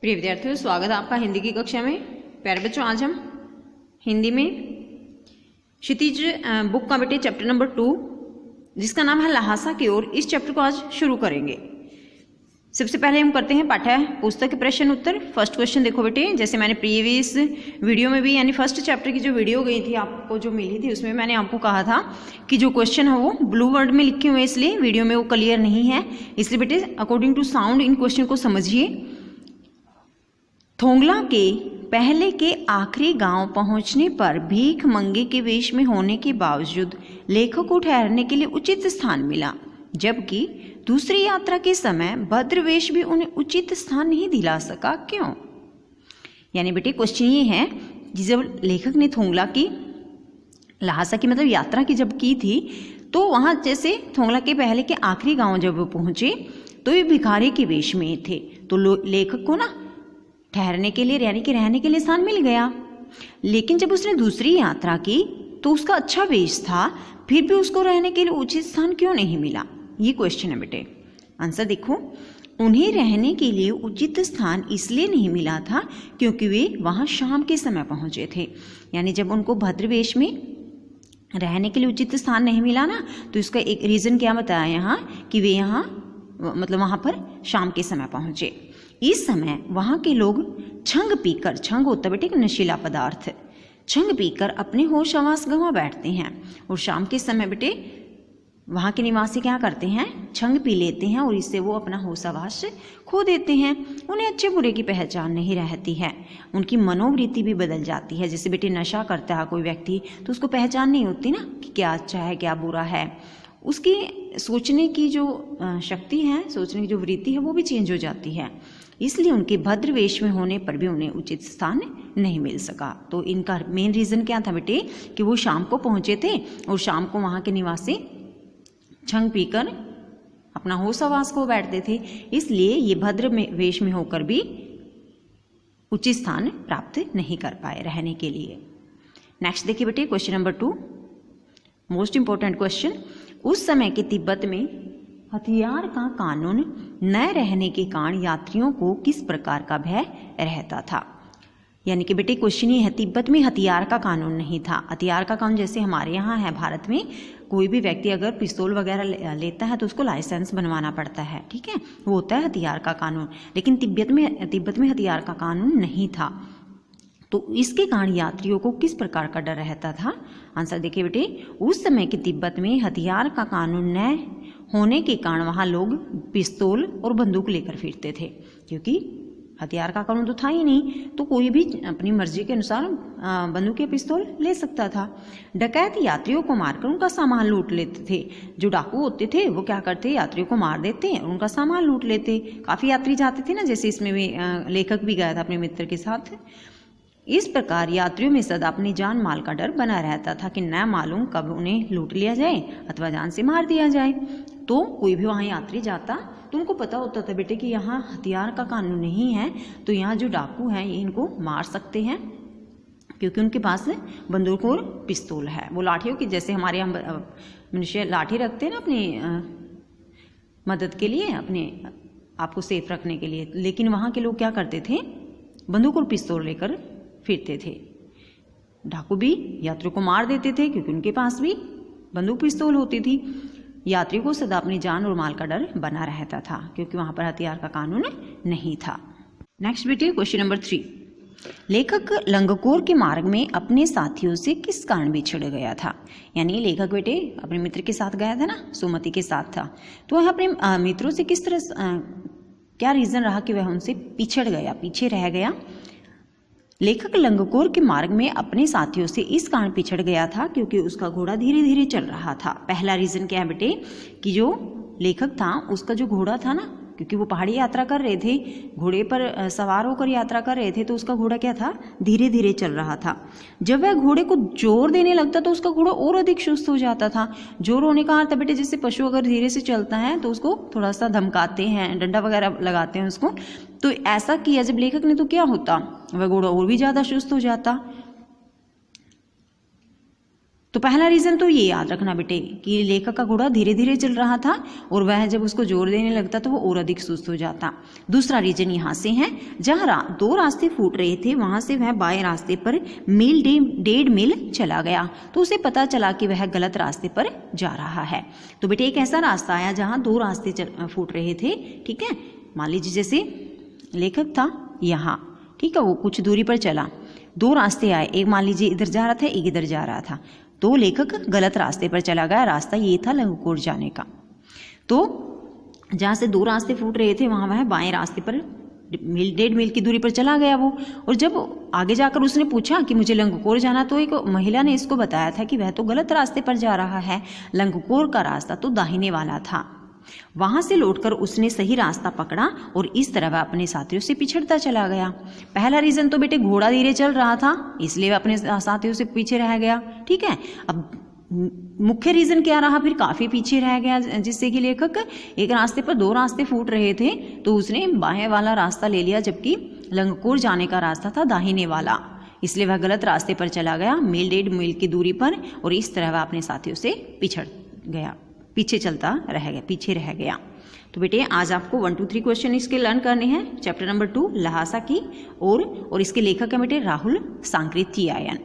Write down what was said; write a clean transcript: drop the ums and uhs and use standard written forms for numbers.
प्रिय विद्यार्थियों, स्वागत है आपका हिंदी की कक्षा में। प्यारे बच्चों, आज हम हिंदी में क्षितिज बुक का बेटे चैप्टर नंबर 2 जिसका नाम है ल्हासा की ओर, इस चैप्टर को आज शुरू करेंगे। सबसे पहले हम करते हैं पाठ्य पुस्तक के प्रश्न उत्तर। फर्स्ट क्वेश्चन देखो बेटे, जैसे मैंने प्रीवियस वीडियो में भी यानी फर्स्ट चैप्टर की जो वीडियो गई थी आपको जो मिली थी उसमें मैंने आपको कहा था कि जो क्वेश्चन है वो ब्लू वर्ड में लिखे हुए, इसलिए वीडियो में वो क्लियर नहीं है। इसलिए बेटे according to sound in question को समझिए। थोंगला के पहले के आखिरी गांव पहुंचने पर भीख मंगे के वेश में होने के बावजूद लेखक को ठहरने के लिए उचित स्थान मिला, जबकि दूसरी यात्रा के समय भद्रवेश भी उन्हें उचित स्थान नहीं दिला सका। क्यों? यानी बेटे क्वेश्चन ये है कि जब लेखक ने थोंगला की ल्हासा की मतलब यात्रा की जब की थी, तो वहां जैसे थोंगला के पहले के आखिरी गांव जब वो पहुंचे तो ये भिखारी के वेश में थे, तो लेखक को ना ठहरने के लिए यानी कि रहने के लिए स्थान मिल गया। लेकिन जब उसने दूसरी यात्रा की तो उसका अच्छा वेश था, फिर भी उसको रहने के लिए उचित स्थान क्यों नहीं मिला? ये क्वेश्चन है बेटे। आंसर देखो, उन्हें रहने के लिए उचित स्थान इसलिए नहीं मिला था क्योंकि वे वहां शाम के समय पहुंचे थे। यानी जब उनको भद्रवेश में रहने के लिए उचित स्थान नहीं मिला ना, तो इसका एक रीजन क्या बताया यहाँ कि वे यहाँ मतलब वहां पर शाम के समय पहुंचे। इस समय वहां के लोग छंग पीकर, छंग होता बेटे नशीला पदार्थ, छंग पीकर अपने होश आवास गंवा बैठते हैं। और शाम के समय बेटे वहां के निवासी क्या करते हैं? छंग पी लेते हैं और इससे वो अपना होश आवास खो देते हैं। उन्हें अच्छे बुरे की पहचान नहीं रहती है, उनकी मनोवृत्ति भी बदल जाती है। जैसे बेटे नशा करता है कोई व्यक्ति तो उसको पहचान नहीं होती ना कि क्या अच्छा है क्या बुरा है। उसकी सोचने की जो शक्ति है, सोचने की जो वृत्ति है वो भी चेंज हो जाती है। इसलिए उनके भद्रवेश में होने पर भी उन्हें उचित स्थान नहीं मिल सका। तो इनका मेन रीजन क्या था बेटे कि वो शाम को पहुंचे थे और शाम को वहां के निवासी छंग पीकर अपना होश आवास को बैठते थे, इसलिए ये भद्र वेश में होकर भी उचित स्थान प्राप्त नहीं कर पाए रहने के लिए। नेक्स्ट देखिए बेटे question number 2, most important question. उस समय के तिब्बत में हथियार का कानून न रहने के कारण यात्रियों को किस प्रकार का भय रहता था? यानी कि बेटे क्वेश्चन ये है, तिब्बत में हथियार का कानून नहीं था। हथियार का कानून जैसे हमारे यहाँ है भारत में, कोई भी व्यक्ति अगर पिस्तौल वगैरह लेता है तो उसको लाइसेंस बनवाना पड़ता है, ठीक है, वो होता है हथियार का कानून। लेकिन तिब्बत में हथियार का कानून नहीं था, तो इसके कारण यात्रियों को किस प्रकार का डर रहता था? आंसर देखिए बेटे, उस समय के तिब्बत में हथियार का कानून न होने के कारण वहां लोग पिस्तौल और बंदूक लेकर फिरते थे, क्योंकि हथियार का कानून तो था ही नहीं, तो कोई भी अपनी मर्जी के अनुसार बंदूक या पिस्तौल ले सकता था। डकैत यात्रियों को मारकर उनका सामान लूट लेते थे। जो डाकू होते थे वो क्या करते, यात्रियों को मार देते और उनका सामान लूट लेते। काफी यात्री जाते थे ना, जैसे इसमें भी लेखक भी गया था अपने मित्र के साथ। इस प्रकार यात्रियों में सदा अपनी जान माल का डर बना रहता था कि न मालूम कब उन्हें लूट लिया जाए अथवा जान से मार दिया जाए। तो कोई भी वहां यात्री जाता तो उनको पता होता था बेटे कि यहाँ हथियार का कानून नहीं है, तो यहाँ जो डाकू हैं ये इनको मार सकते हैं क्योंकि उनके पास बंदूक और पिस्तौल है। वो लाठियों की, जैसे हमारे यहाँ मनुष्य लाठी रखते हैं ना अपनी मदद के लिए, अपने आपको सेफ रखने के लिए, लेकिन वहाँ के लोग क्या करते थे? बंदूक और पिस्तौल लेकर फिरते थे। डाकू भी यात्रियों को मार देते थे क्योंकि उनके पास भी बंदूक पिस्तौल होती थी। यात्री को सदा अपनी जान और माल का डर बना रहता था क्योंकि वहां पर हथियार का कानून नहीं था। नेक्स्ट बेटे क्वेश्चन नंबर 3, लेखक लंगकोर के मार्ग में अपने साथियों से किस कारण बिछड़ गया था? यानी लेखक बेटे अपने मित्र के साथ गया था ना, सुमति के साथ था, तो वह अपने मित्रों से किस तरह क्या रीजन रहा कि वह उनसे पिछड़ गया, पीछे रह गया? लेखक लंगकोर के मार्ग में अपने साथियों से इस कारण पिछड़ गया था क्योंकि उसका घोड़ा धीरे धीरे चल रहा था। पहला रीजन क्या है बेटे कि जो लेखक था उसका जो घोड़ा था ना, क्योंकि वो पहाड़ी यात्रा कर रहे थे, घोड़े पर सवार होकर यात्रा कर रहे थे, तो उसका घोड़ा क्या था? धीरे धीरे चल रहा था। जब वह घोड़े को जोर देने लगता तो उसका घोड़ा और अधिक सुस्त हो जाता था। जोर होने का अर्थ है बेटे जैसे पशु अगर धीरे से चलता है तो उसको थोड़ा सा धमकाते हैं, डंडा वगैरह लगाते हैं उसको, तो ऐसा किया जब लेखक ने तो क्या होता? वह घोड़ा और भी ज्यादा सुस्त हो जाता। तो पहला रीजन तो ये याद रखना बेटे कि लेखक का घोड़ा धीरे धीरे चल रहा था और वह जब उसको जोर देने लगता तो वो और अधिक सुस्त हो जाता। दूसरा रीजन यहाँ से है, जहाँ दो रास्ते फूट रहे थे वहां से वह बाएं रास्ते पर मील 1.5 मील चला गया, तो उसे पता चला कि वह गलत रास्ते पर जा रहा है। तो बेटे एक ऐसा रास्ता आया जहाँ दो रास्ते फूट रहे थे, ठीक है। मान लीजिए जैसे लेखक था यहाँ, ठीक है, वो कुछ दूरी पर चला, दो रास्ते आए, एक मान लीजिए इधर जा रहा था, एक इधर जा रहा था, तो लेखक गलत रास्ते पर चला गया। रास्ता ये था लंगकोट जाने का। तो जहाँ से दो रास्ते फूट रहे थे वहाँ वह बाएं रास्ते पर 1.5 मील की दूरी पर चला गया वो। और जब आगे जाकर उसने पूछा कि मुझे लंगकोट जाना, तो एक महिला ने इसको बताया था कि वह तो गलत रास्ते पर जा रहा है, लंगकोट का रास्ता तो दाहिने वाला था। वहां से लौटकर उसने सही रास्ता पकड़ा और इस तरह वह अपने साथियों से पिछड़ता चला गया। पहला रीजन तो बेटे घोड़ा धीरे चल रहा था इसलिए वह अपने साथियों से पीछे रह गया, ठीक है। अब मुख्य रीजन क्या रहा, फिर काफी पीछे रह गया, जिससे कि लेखक एक रास्ते पर दो रास्ते फूट रहे थे तो उसने बाएं वाला रास्ता ले लिया, जबकि लंगकोट जाने का रास्ता था दाहिने वाला, इसलिए वह गलत रास्ते पर चला गया 1.5 मील की दूरी पर, और इस तरह वह अपने साथियों से पिछड़ गया, पीछे चलता रह गया, पीछे रह गया। तो बेटे आज आपको 1, 2, 3 क्वेश्चन इसके लर्न करने हैं। चैप्टर नंबर 2 ल्हासा की और इसके लेखक है बेटे राहुल सांकृत्यायन।